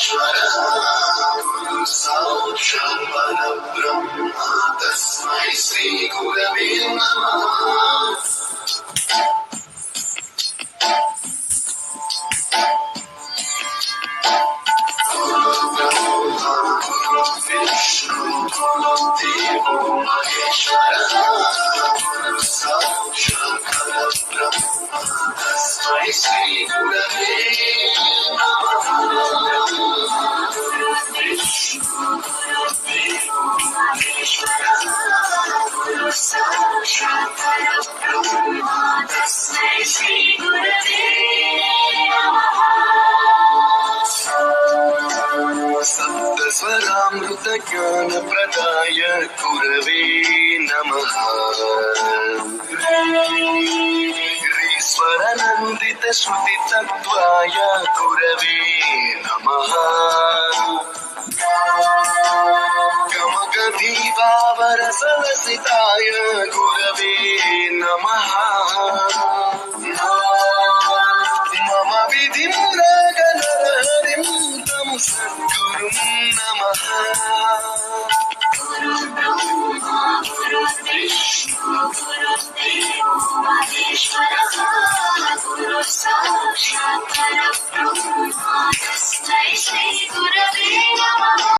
महेश्वरः गुरुः साक्षात् परब्रह्म तस्मै श्रीगुरवे नमः। विष्णु गुरुदेवो महेश्वरः गुरुः साक्षात् परब्रह्म तस्मै श्रीगुरवे नमः। विष्णु गुरुदेवो महेश्वरः गुरुः साक्षात् परब्रह्म तस्मै श्रीगुरवे नमः। सप्तस्वरामृत ज्ञान प्रदाय गुरवे नमः। ईश्वरानन्दित श्रुति तत्त्वाय गुरवे नमः। गमगधीभावर सलसिताय गुरवे नमः। मम विधिमुरागनहरिं तं सद्गुरुं नमः। गुरुर्ब्रह्मा गुरुर्विष्णु गुरुर्देवो महेश्वरः गुरुः साक्षात् परब्रह्म तस्मै श्रीगुरवे नमः।